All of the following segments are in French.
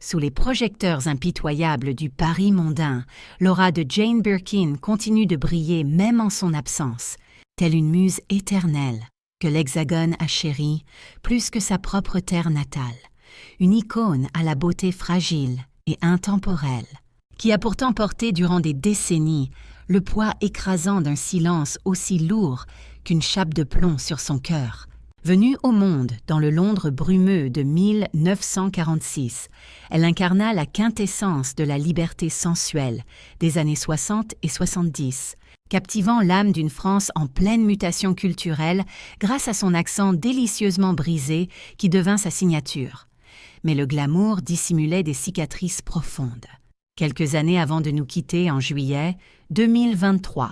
Sous les projecteurs impitoyables du Paris mondain, l'aura de Jane Birkin continue de briller même en son absence, telle une muse éternelle que l'Hexagone a chérie plus que sa propre terre natale, une icône à la beauté fragile et intemporelle, qui a pourtant porté durant des décennies le poids écrasant d'un silence aussi lourd qu'une chape de plomb sur son cœur. Venue au monde dans le Londres brumeux de 1946, elle incarna la quintessence de la liberté sensuelle des années 60 et 70, captivant l'âme d'une France en pleine mutation culturelle grâce à son accent délicieusement brisé qui devint sa signature. Mais le glamour dissimulait des cicatrices profondes. Quelques années avant de nous quitter en juillet 2023,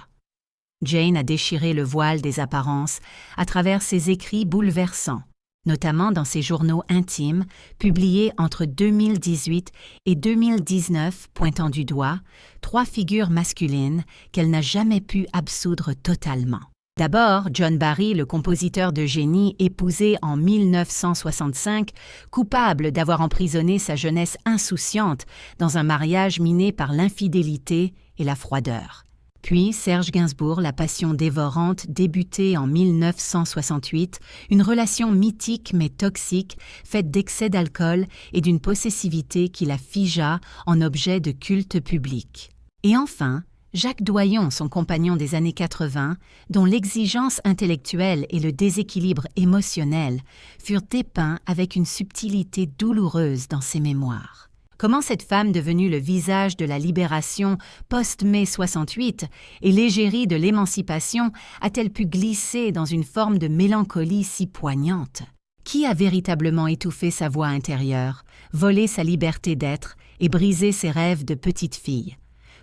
Jane a déchiré le voile des apparences à travers ses écrits bouleversants, notamment dans ses journaux intimes publiés entre 2018 et 2019, pointant du doigt 3 figures masculines qu'elle n'a jamais pu absoudre totalement. D'abord, John Barry, le compositeur de génie épousé en 1965, coupable d'avoir emprisonné sa jeunesse insouciante dans un mariage miné par l'infidélité et la froideur. Puis Serge Gainsbourg, la passion dévorante débutée en 1968, une relation mythique mais toxique, faite d'excès d'alcool et d'une possessivité qui la figea en objet de culte public. Et enfin, Jacques Doyon, son compagnon des années 80, dont l'exigence intellectuelle et le déséquilibre émotionnel furent dépeints avec une subtilité douloureuse dans ses mémoires. Comment cette femme devenue le visage de la libération post-mai 68 et l'égérie de l'émancipation a-t-elle pu glisser dans une forme de mélancolie si poignante? Qui a véritablement étouffé sa voix intérieure, volé sa liberté d'être et brisé ses rêves de petite fille?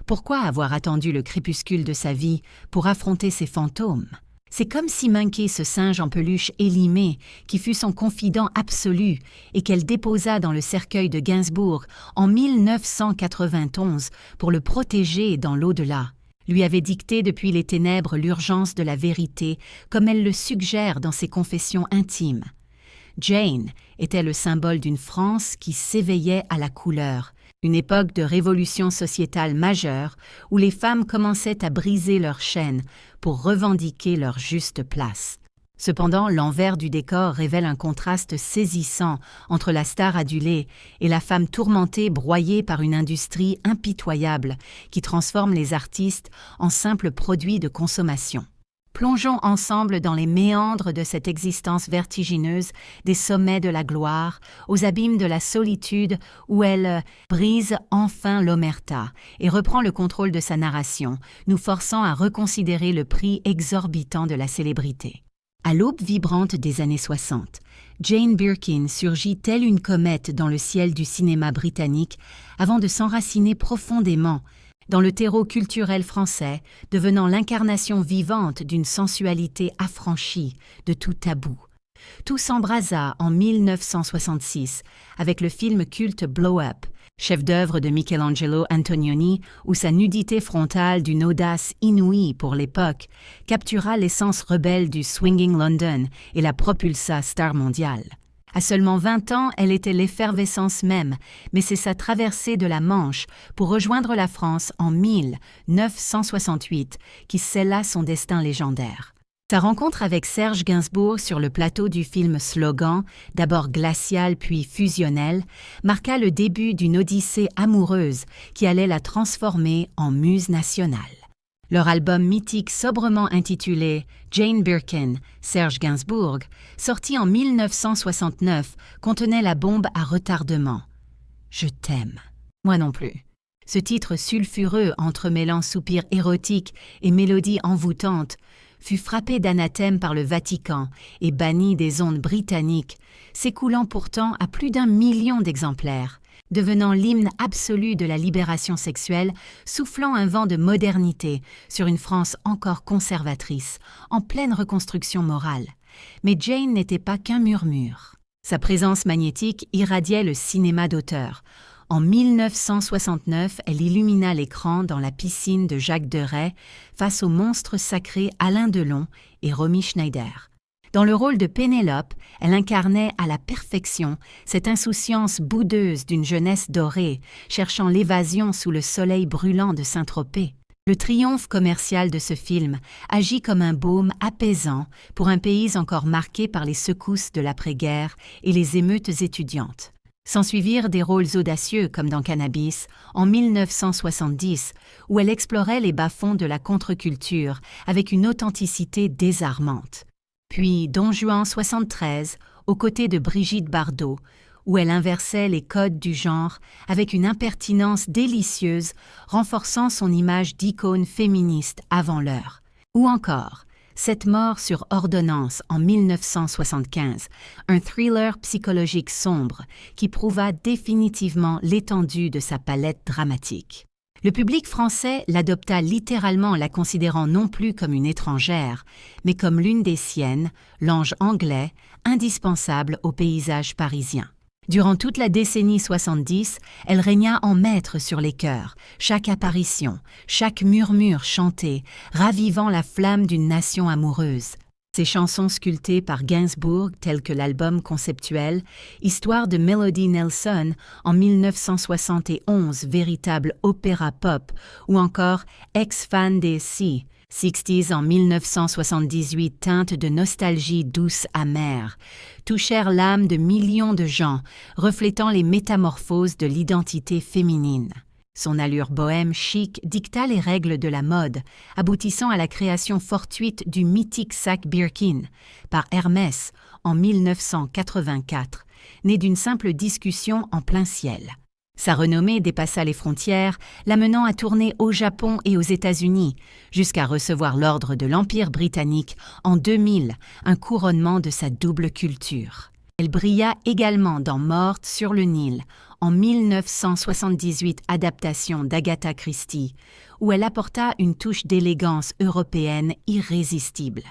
Pourquoi avoir attendu le crépuscule de sa vie pour affronter ses fantômes? C'est comme si Monkey, ce singe en peluche élimé, qui fut son confident absolu et qu'elle déposa dans le cercueil de Gainsbourg en 1991 pour le protéger dans l'au-delà, lui avait dicté depuis les ténèbres l'urgence de la vérité, comme elle le suggère dans ses confessions intimes. Jane était le symbole d'une France qui s'éveillait à la couleur, une époque de révolution sociétale majeure où les femmes commençaient à briser leurs chaînes pour revendiquer leur juste place. Cependant, l'envers du décor révèle un contraste saisissant entre la star adulée et la femme tourmentée broyée par une industrie impitoyable qui transforme les artistes en simples produits de consommation. Plongeons ensemble dans les méandres de cette existence vertigineuse des sommets de la gloire, aux abîmes de la solitude où elle brise enfin l'omerta et reprend le contrôle de sa narration, nous forçant à reconsidérer le prix exorbitant de la célébrité. À l'aube vibrante des années 60, Jane Birkin surgit telle une comète dans le ciel du cinéma britannique avant de s'enraciner profondément dans le terreau culturel français, devenant l'incarnation vivante d'une sensualité affranchie de tout tabou. Tout s'embrasa en 1966 avec le film culte Blow Up, chef-d'œuvre de Michelangelo Antonioni, où sa nudité frontale d'une audace inouïe pour l'époque captura l'essence rebelle du swinging London et la propulsa star mondiale. À seulement 20 ans, elle était l'effervescence même, mais c'est sa traversée de la Manche pour rejoindre la France en 1968 qui scella son destin légendaire. Sa rencontre avec Serge Gainsbourg sur le plateau du film Slogan, d'abord glacial puis fusionnel, marqua le début d'une odyssée amoureuse qui allait la transformer en muse nationale. Leur album mythique sobrement intitulé Jane Birkin, Serge Gainsbourg, sorti en 1969, contenait la bombe à retardement. Je t'aime. Moi non plus. Ce titre sulfureux entremêlant soupirs érotiques et mélodies envoûtantes fut frappé d'anathème par le Vatican et banni des ondes britanniques, s'écoulant pourtant à plus d'1 million d'exemplaires, devenant l'hymne absolu de la libération sexuelle, soufflant un vent de modernité sur une France encore conservatrice, en pleine reconstruction morale. Mais Jane n'était pas qu'un murmure. Sa présence magnétique irradiait le cinéma d'auteur. En 1969, elle illumina l'écran dans la piscine de Jacques Deray face au monstre sacré Alain Delon et Romy Schneider. Dans le rôle de Pénélope, elle incarnait à la perfection cette insouciance boudeuse d'une jeunesse dorée, cherchant l'évasion sous le soleil brûlant de Saint-Tropez. Le triomphe commercial de ce film agit comme un baume apaisant pour un pays encore marqué par les secousses de l'après-guerre et les émeutes étudiantes. S'ensuivirent des rôles audacieux comme dans Cannabis, en 1970, où elle explorait les bas-fonds de la contre-culture avec une authenticité désarmante. Puis Don Juan 73, aux côtés de Brigitte Bardot, où elle inversait les codes du genre avec une impertinence délicieuse, renforçant son image d'icône féministe avant l'heure. Ou encore, Cette mort sur ordonnance en 1975, un thriller psychologique sombre qui prouva définitivement l'étendue de sa palette dramatique. Le public français l'adopta littéralement, la considérant non plus comme une étrangère, mais comme l'une des siennes, l'ange anglais, indispensable au paysage parisien. Durant toute la décennie 70, elle régna en maître sur les cœurs, chaque apparition, chaque murmure chanté, ravivant la flamme d'une nation amoureuse. Ses chansons sculptées par Gainsbourg, telles que l'album conceptuel « Histoire de Melody Nelson » en 1971, véritable opéra pop, ou encore « Ex-fan des Sea », 60s en 1978, teinte de nostalgie douce amère, touchèrent l'âme de millions de gens, reflétant les métamorphoses de l'identité féminine. Son allure bohème chic dicta les règles de la mode, aboutissant à la création fortuite du mythique sac Birkin par Hermès en 1984, né d'une simple discussion en plein ciel. Sa renommée dépassa les frontières, l'amenant à tourner au Japon et aux États-Unis, jusqu'à recevoir l'ordre de l'Empire britannique en 2000, un couronnement de sa double culture. Elle brilla également dans Morte sur le Nil, en 1978, adaptation d'Agatha Christie, où elle apporta une touche d'élégance européenne irrésistible.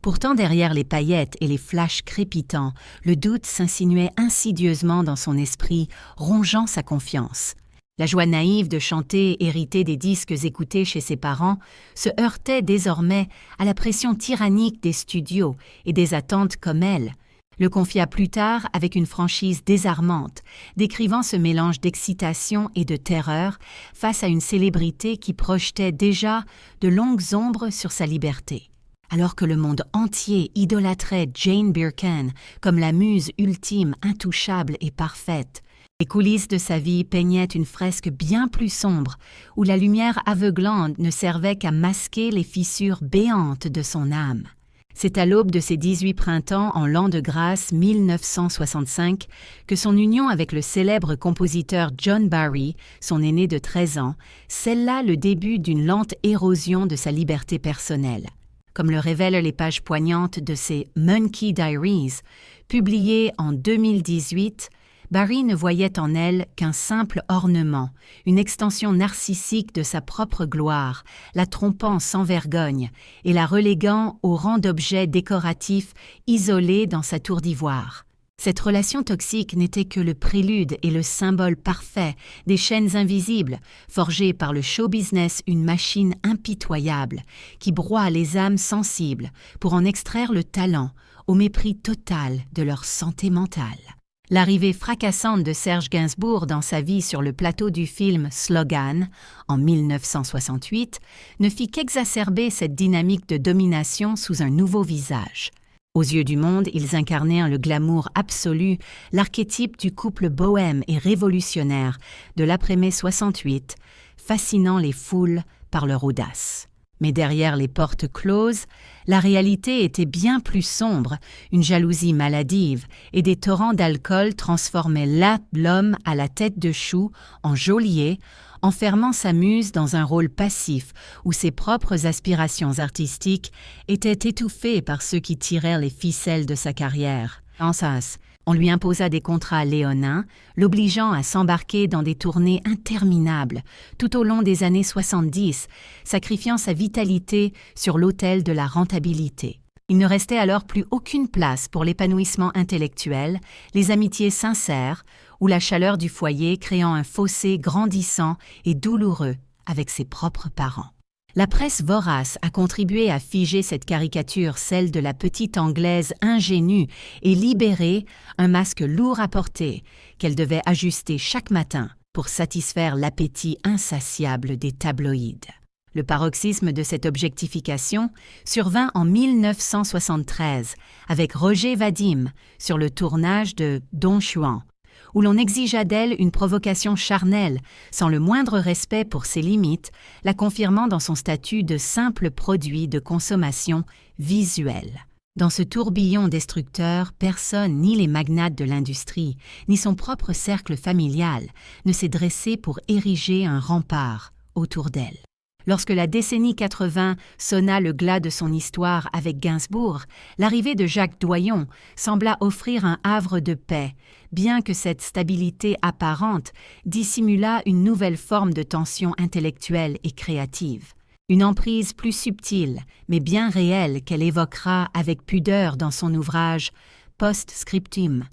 Pourtant, derrière les paillettes et les flashs crépitants, le doute s'insinuait insidieusement dans son esprit, rongeant sa confiance. La joie naïve de chanter, héritée des disques écoutés chez ses parents, se heurtait désormais à la pression tyrannique des studios et des attentes comme elle, le confia plus tard avec une franchise désarmante, décrivant ce mélange d'excitation et de terreur face à une célébrité qui projetait déjà de longues ombres sur sa liberté. Alors que le monde entier idolâtrait Jane Birkin comme la muse ultime, intouchable et parfaite, les coulisses de sa vie peignaient une fresque bien plus sombre, où la lumière aveuglante ne servait qu'à masquer les fissures béantes de son âme. C'est à l'aube de ses 18 printemps en l'an de grâce 1965 que son union avec le célèbre compositeur John Barry, son aîné de 13 ans, scella le début d'une lente érosion de sa liberté personnelle. Comme le révèlent les pages poignantes de ses Monkey Diaries, publiées en 2018, Barry ne voyait en elle qu'un simple ornement, une extension narcissique de sa propre gloire, la trompant sans vergogne et la reléguant au rang d'objet décoratif isolé dans sa tour d'ivoire. Cette relation toxique n'était que le prélude et le symbole parfait des chaînes invisibles, forgées par le show business, une machine impitoyable qui broie les âmes sensibles pour en extraire le talent au mépris total de leur santé mentale. L'arrivée fracassante de Serge Gainsbourg dans sa vie sur le plateau du film Slogan, en 1968, ne fit qu'exacerber cette dynamique de domination sous un nouveau visage. Aux yeux du monde, ils incarnaient le glamour absolu, l'archétype du couple bohème et révolutionnaire de l'après-mai 68, fascinant les foules par leur audace. Mais derrière les portes closes, la réalité était bien plus sombre, une jalousie maladive et des torrents d'alcool transformaient l'homme à la tête de chou en geôlier, enfermant sa muse dans un rôle passif où ses propres aspirations artistiques étaient étouffées par ceux qui tirèrent les ficelles de sa carrière. On lui imposa des contrats léonins, l'obligeant à s'embarquer dans des tournées interminables tout au long des années 70, sacrifiant sa vitalité sur l'autel de la rentabilité. Il ne restait alors plus aucune place pour l'épanouissement intellectuel, les amitiés sincères ou la chaleur du foyer, créant un fossé grandissant et douloureux avec ses propres parents. La presse vorace a contribué à figer cette caricature, celle de la petite Anglaise ingénue et libérée, un masque lourd à porter, qu'elle devait ajuster chaque matin pour satisfaire l'appétit insatiable des tabloïds. Le paroxysme de cette objectification survint en 1973 avec Roger Vadim sur le tournage de Don Juan, où l'on exigea d'elle une provocation charnelle, sans le moindre respect pour ses limites, la confirmant dans son statut de simple produit de consommation visuelle. Dans ce tourbillon destructeur, personne, ni les magnates de l'industrie, ni son propre cercle familial, ne s'est dressé pour ériger un rempart autour d'elle. Lorsque la décennie 80 sonna le glas de son histoire avec Gainsbourg, l'arrivée de Jacques Doyon sembla offrir un havre de paix, bien que cette stabilité apparente dissimulât une nouvelle forme de tension intellectuelle et créative. Une emprise plus subtile, mais bien réelle qu'elle évoquera avec pudeur dans son ouvrage « Post-Scriptum »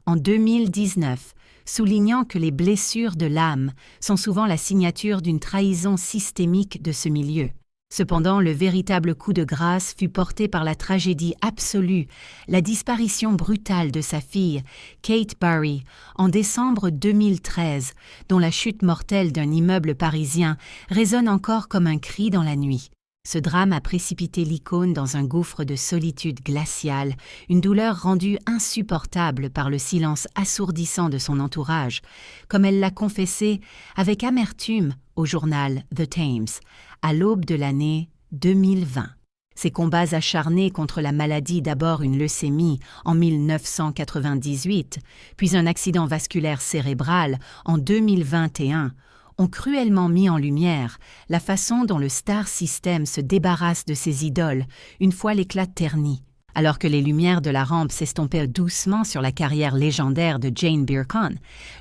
en 2019, soulignant que les blessures de l'âme sont souvent la signature d'une trahison systémique de ce milieu. Cependant, le véritable coup de grâce fut porté par la tragédie absolue, la disparition brutale de sa fille, Kate Barry, en décembre 2013, dont la chute mortelle d'un immeuble parisien résonne encore comme un cri dans la nuit. Ce drame a précipité l'icône dans un gouffre de solitude glaciale, une douleur rendue insupportable par le silence assourdissant de son entourage, comme elle l'a confessé avec amertume au journal The Times, à l'aube de l'année 2020. Ses combats acharnés contre la maladie, d'abord une leucémie en 1998, puis un accident vasculaire cérébral en 2021, ont cruellement mis en lumière la façon dont le star system se débarrasse de ses idoles une fois l'éclat terni. Alors que les lumières de la rampe s'estompaient doucement sur la carrière légendaire de Jane Birkin,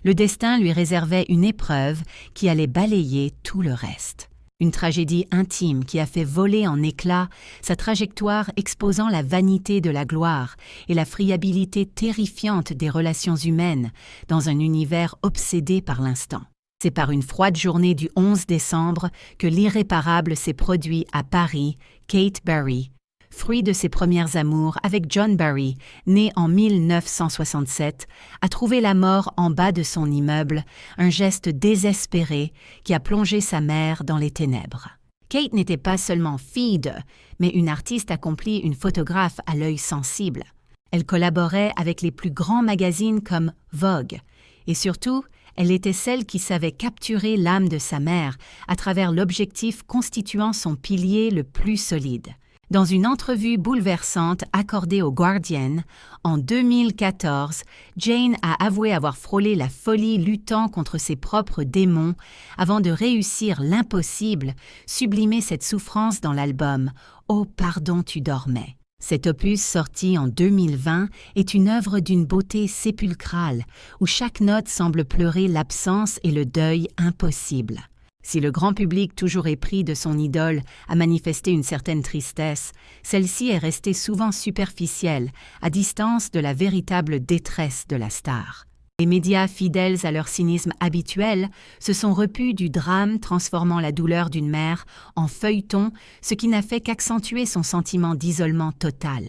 le destin lui réservait une épreuve qui allait balayer tout le reste. Une tragédie intime qui a fait voler en éclats sa trajectoire, exposant la vanité de la gloire et la friabilité terrifiante des relations humaines dans un univers obsédé par l'instant. C'est par une froide journée du 11 décembre que l'irréparable s'est produit à Paris, Kate Barry, fruit de ses premières amours avec John Barry, né en 1967, a trouvé la mort en bas de son immeuble, un geste désespéré qui a plongé sa mère dans les ténèbres. Kate n'était pas seulement fille de, mais une artiste accomplie, une photographe à l'œil sensible. Elle collaborait avec les plus grands magazines comme Vogue, et surtout, elle était celle qui savait capturer l'âme de sa mère à travers l'objectif constituant son pilier le plus solide. Dans une entrevue bouleversante accordée au Guardian, en 2014, Jane a avoué avoir frôlé la folie luttant contre ses propres démons avant de réussir l'impossible, sublimer cette souffrance dans l'album « Oh, pardon, tu dormais ». Cet opus sorti en 2020 est une œuvre d'une beauté sépulcrale, où chaque note semble pleurer l'absence et le deuil impossible. Si le grand public, toujours épris de son idole, a manifesté une certaine tristesse, celle-ci est restée souvent superficielle, à distance de la véritable détresse de la star. Les médias, fidèles à leur cynisme habituel, se sont repus du drame transformant la douleur d'une mère en feuilleton, ce qui n'a fait qu'accentuer son sentiment d'isolement total.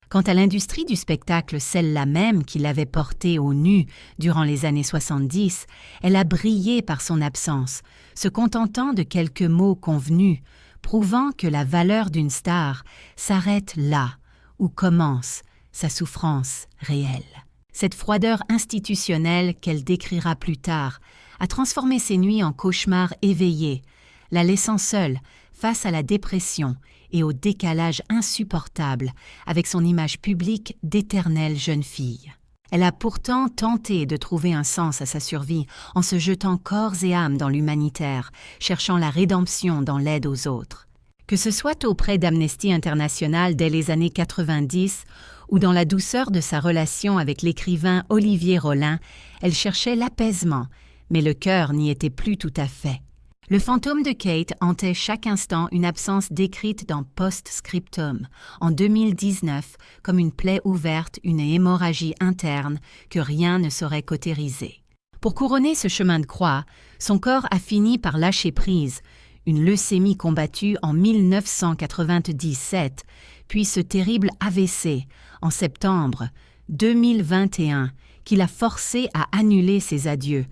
Quant à l'industrie du spectacle, celle-là même qui l'avait portée au nu durant les années 70, elle a brillé par son absence, se contentant de quelques mots convenus, prouvant que la valeur d'une star s'arrête là où commence sa souffrance réelle. Cette froideur institutionnelle qu'elle décrira plus tard a transformé ses nuits en cauchemars éveillés, la laissant seule face à la dépression et au décalage insupportable avec son image publique d'éternelle jeune fille. Elle a pourtant tenté de trouver un sens à sa survie en se jetant corps et âme dans l'humanitaire, cherchant la rédemption dans l'aide aux autres. Que ce soit auprès d'Amnesty International dès les années 90 ou dans la douceur de sa relation avec l'écrivain Olivier Rollin, elle cherchait l'apaisement, mais le cœur n'y était plus tout à fait. Le fantôme de Kate hantait chaque instant une absence décrite dans Post-Scriptum, en 2019, comme une plaie ouverte, une hémorragie interne que rien ne saurait cautériser. Pour couronner ce chemin de croix, son corps a fini par lâcher prise, une leucémie combattue en 1997, puis ce terrible AVC en septembre 2021 qui l'a forcé à annuler ses adieux,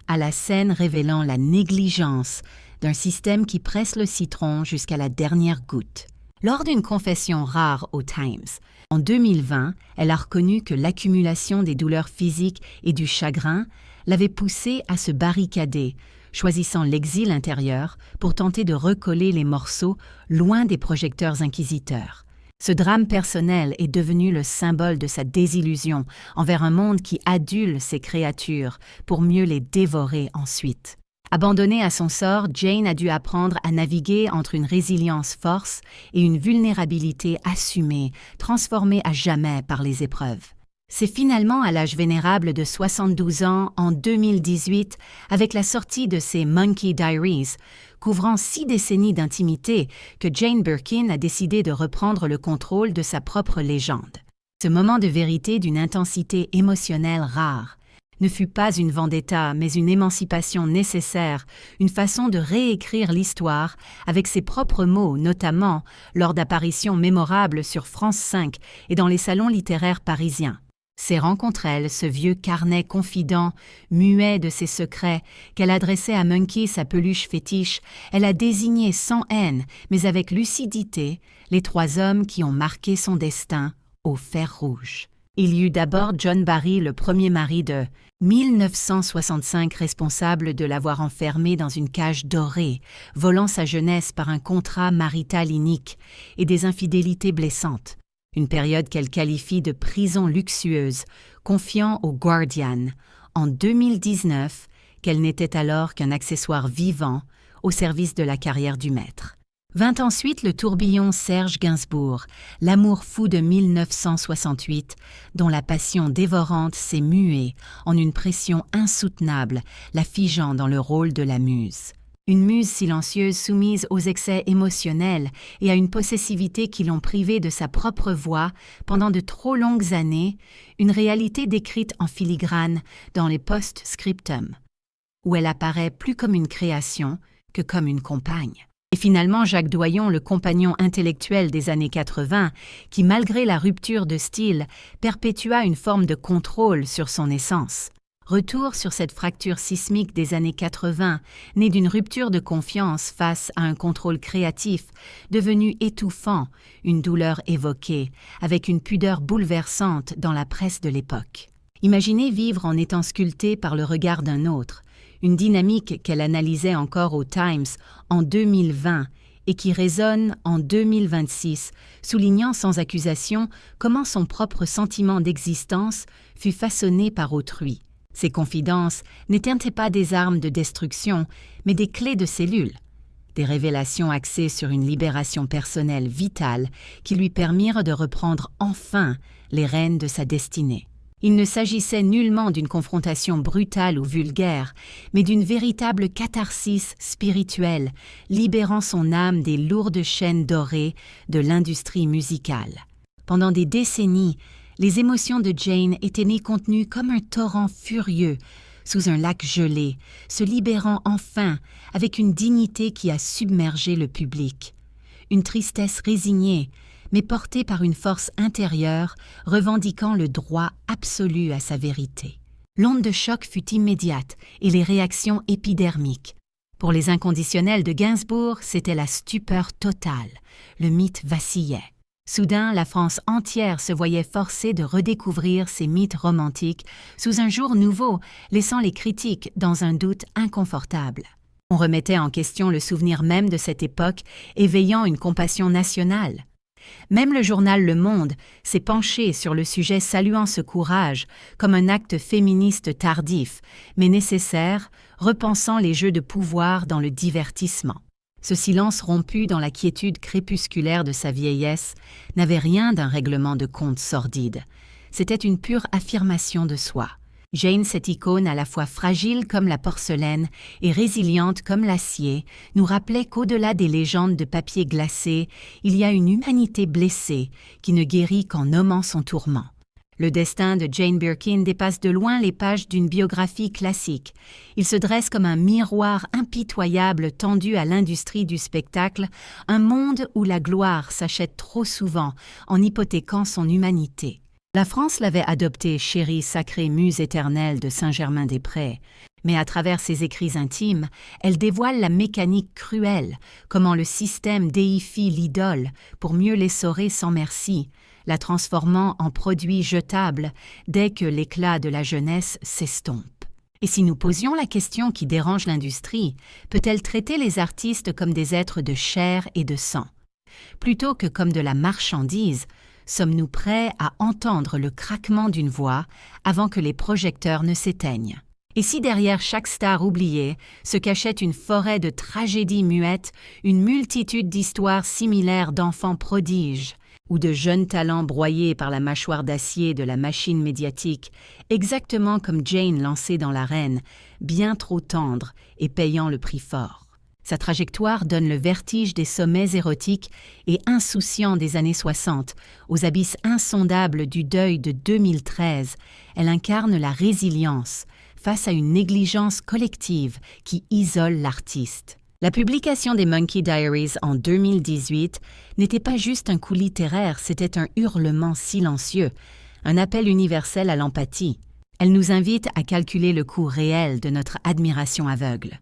à la scène révélant la négligence d'un système qui presse le citron jusqu'à la dernière goutte. Lors d'une confession rare au Times, en 2020, elle a reconnu que l'accumulation des douleurs physiques et du chagrin l'avait poussée à se barricader, choisissant l'exil intérieur pour tenter de recoller les morceaux loin des projecteurs inquisiteurs. Ce drame personnel est devenu le symbole de sa désillusion envers un monde qui adule ses créatures pour mieux les dévorer ensuite. Abandonnée à son sort, Jane a dû apprendre à naviguer entre une résilience force et une vulnérabilité assumée, transformée à jamais par les épreuves. C'est finalement à l'âge vénérable de 72 ans, en 2018, avec la sortie de ses Monkey Diaries, couvrant 6 décennies d'intimité, que Jane Birkin a décidé de reprendre le contrôle de sa propre légende. Ce moment de vérité d'une intensité émotionnelle rare ne fut pas une vendetta, mais une émancipation nécessaire, une façon de réécrire l'histoire avec ses propres mots, notamment lors d'apparitions mémorables sur France 5 et dans les salons littéraires parisiens. Serrant contre elle ce vieux carnet confident, muet de ses secrets, qu'elle adressait à Monkey, sa peluche fétiche, elle a désigné sans haine, mais avec lucidité, les 3 hommes qui ont marqué son destin au fer rouge. Il y eut d'abord John Barry, le premier mari de 1965, responsable de l'avoir enfermée dans une cage dorée, volant sa jeunesse par un contrat marital inique et des infidélités blessantes. Une période qu'elle qualifie de prison luxueuse, confiant au Guardian, en 2019, qu'elle n'était alors qu'un accessoire vivant au service de la carrière du maître. Vint ensuite le tourbillon Serge Gainsbourg, l'amour fou de 1968, dont la passion dévorante s'est muée en une pression insoutenable, la figeant dans le rôle de la muse. Une muse silencieuse soumise aux excès émotionnels et à une possessivité qui l'ont privée de sa propre voix pendant de trop longues années, une réalité décrite en filigrane dans les post-scriptum, où elle apparaît plus comme une création que comme une compagne. Et finalement Jacques Doyon, le compagnon intellectuel des années 80, qui malgré la rupture de style, perpétua une forme de contrôle sur son essence. Retour sur cette fracture sismique des années 80, née d'une rupture de confiance face à un contrôle créatif, devenu étouffant, une douleur évoquée, avec une pudeur bouleversante dans la presse de l'époque. Imaginez vivre en étant sculpté par le regard d'un autre, une dynamique qu'elle analysait encore au Times en 2020 et qui résonne en 2026, soulignant sans accusation comment son propre sentiment d'existence fut façonné par autrui. Ces confidences n'étaient pas des armes de destruction, mais des clés de cellules, des révélations axées sur une libération personnelle vitale qui lui permirent de reprendre enfin les rênes de sa destinée. Il ne s'agissait nullement d'une confrontation brutale ou vulgaire, mais d'une véritable catharsis spirituelle, libérant son âme des lourdes chaînes dorées de l'industrie musicale. Pendant des décennies, les émotions de Jane étaient nées contenues comme un torrent furieux, sous un lac gelé, se libérant enfin avec une dignité qui a submergé le public. Une tristesse résignée, mais portée par une force intérieure revendiquant le droit absolu à sa vérité. L'onde de choc fut immédiate et les réactions épidermiques. Pour les inconditionnels de Gainsbourg, c'était la stupeur totale. Le mythe vacillait. Soudain, la France entière se voyait forcée de redécouvrir ses mythes romantiques sous un jour nouveau, laissant les critiques dans un doute inconfortable. On remettait en question le souvenir même de cette époque, éveillant une compassion nationale. Même le journal Le Monde s'est penché sur le sujet, saluant ce courage comme un acte féministe tardif, mais nécessaire, repensant les jeux de pouvoir dans le divertissement. Ce silence rompu dans la quiétude crépusculaire de sa vieillesse n'avait rien d'un règlement de compte sordide. C'était une pure affirmation de soi. Jane, cette icône à la fois fragile comme la porcelaine et résiliente comme l'acier, nous rappelait qu'au-delà des légendes de papier glacé, il y a une humanité blessée qui ne guérit qu'en nommant son tourment. Le destin de Jane Birkin dépasse de loin les pages d'une biographie classique. Il se dresse comme un miroir impitoyable tendu à l'industrie du spectacle, un monde où la gloire s'achète trop souvent en hypothéquant son humanité. La France l'avait adoptée, chérie sacrée muse éternelle de Saint-Germain-des-Prés. Mais à travers ses écrits intimes, elle dévoile la mécanique cruelle, comment le système déifie l'idole pour mieux l'essorer sans merci, la transformant en produit jetable dès que l'éclat de la jeunesse s'estompe. Et si nous posions la question qui dérange l'industrie, peut-elle traiter les artistes comme des êtres de chair et de sang? Plutôt que comme de la marchandise, sommes-nous prêts à entendre le craquement d'une voix avant que les projecteurs ne s'éteignent? Et si derrière chaque star oubliée se cachait une forêt de tragédies muettes, une multitude d'histoires similaires d'enfants prodiges, ou de jeunes talents broyés par la mâchoire d'acier de la machine médiatique, exactement comme Jane lancée dans l'arène, bien trop tendre et payant le prix fort. Sa trajectoire donne le vertige des sommets érotiques et insouciants des années 60, aux abysses insondables du deuil de 2013. Elle incarne la résilience face à une négligence collective qui isole l'artiste. La publication des Monkey Diaries en 2018 n'était pas juste un coup littéraire, c'était un hurlement silencieux, un appel universel à l'empathie. Elle nous invite à calculer le coût réel de notre admiration aveugle.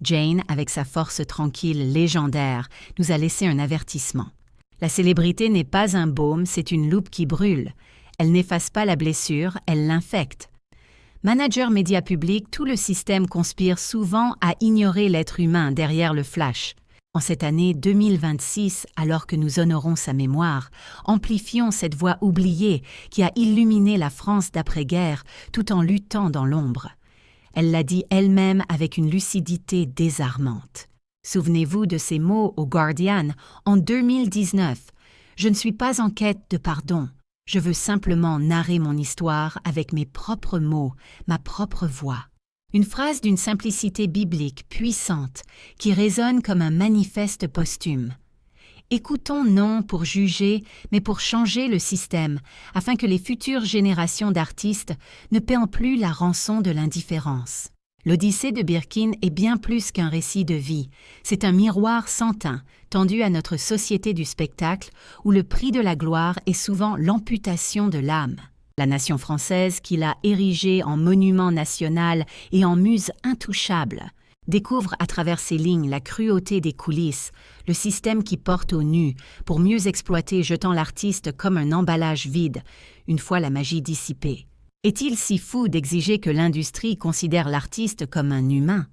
Jane, avec sa force tranquille légendaire, nous a laissé un avertissement. La célébrité n'est pas un baume, c'est une loupe qui brûle. Elle n'efface pas la blessure, elle l'infecte. Manager média public, tout le système conspire souvent à ignorer l'être humain derrière le flash. En cette année 2026, alors que nous honorons sa mémoire, amplifions cette voix oubliée qui a illuminé la France d'après-guerre tout en luttant dans l'ombre. Elle l'a dit elle-même avec une lucidité désarmante. Souvenez-vous de ces mots au Guardian en 2019. « Je ne suis pas en quête de pardon. Je veux simplement narrer mon histoire avec mes propres mots, ma propre voix. » Une phrase d'une simplicité biblique puissante qui résonne comme un manifeste posthume. Écoutons non pour juger, mais pour changer le système, afin que les futures générations d'artistes ne paient plus la rançon de l'indifférence. L'Odyssée de Birkin est bien plus qu'un récit de vie. C'est un miroir sans teint, tendu à notre société du spectacle, où le prix de la gloire est souvent l'amputation de l'âme. La nation française, qui l'a érigée en monument national et en muse intouchable, découvre à travers ses lignes la cruauté des coulisses, le système qui porte au nu, pour mieux exploiter, jetant l'artiste comme un emballage vide, une fois la magie dissipée. Est-il si fou d'exiger que l'industrie considère l'artiste comme un humain?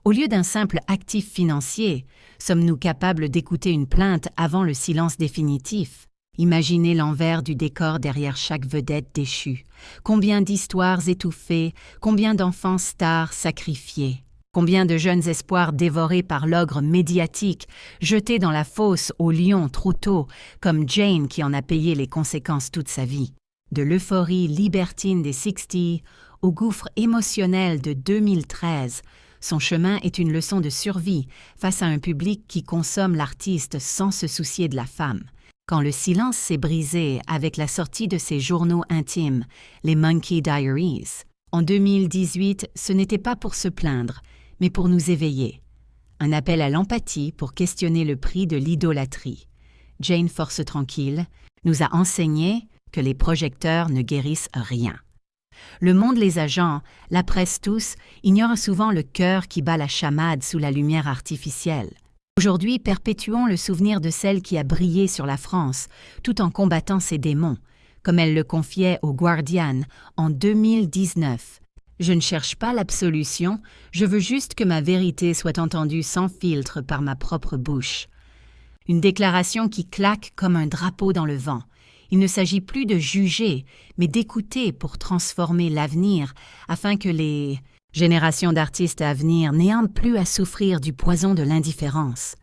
Au lieu d'un simple actif financier, sommes-nous capables d'écouter une plainte avant le silence définitif? Imaginez l'envers du décor derrière chaque vedette déchue. Combien d'histoires étouffées, combien d'enfants stars sacrifiés? Combien de jeunes espoirs dévorés par l'ogre médiatique, jetés dans la fosse au lion trop tôt, comme Jane qui en a payé les conséquences toute sa vie? De l'euphorie libertine des 60s au gouffre émotionnel de 2013, son chemin est une leçon de survie face à un public qui consomme l'artiste sans se soucier de la femme. Quand le silence s'est brisé avec la sortie de ses journaux intimes, les Monkey Diaries, en 2018, ce n'était pas pour se plaindre, mais pour nous éveiller. Un appel à l'empathie pour questionner le prix de l'idolâtrie. Jane Force Tranquille nous a enseigné que les projecteurs ne guérissent rien. Le monde les agents, la presse tous, ignorent souvent le cœur qui bat la chamade sous la lumière artificielle. Aujourd'hui, perpétuons le souvenir de celle qui a brillé sur la France, tout en combattant ses démons, comme elle le confiait au Guardian en 2019. « Je ne cherche pas l'absolution, je veux juste que ma vérité soit entendue sans filtre par ma propre bouche. » Une déclaration qui claque comme un drapeau dans le vent. Il ne s'agit plus de juger, mais d'écouter pour transformer l'avenir, afin que les générations d'artistes à venir n'aient plus à souffrir du poison de l'indifférence.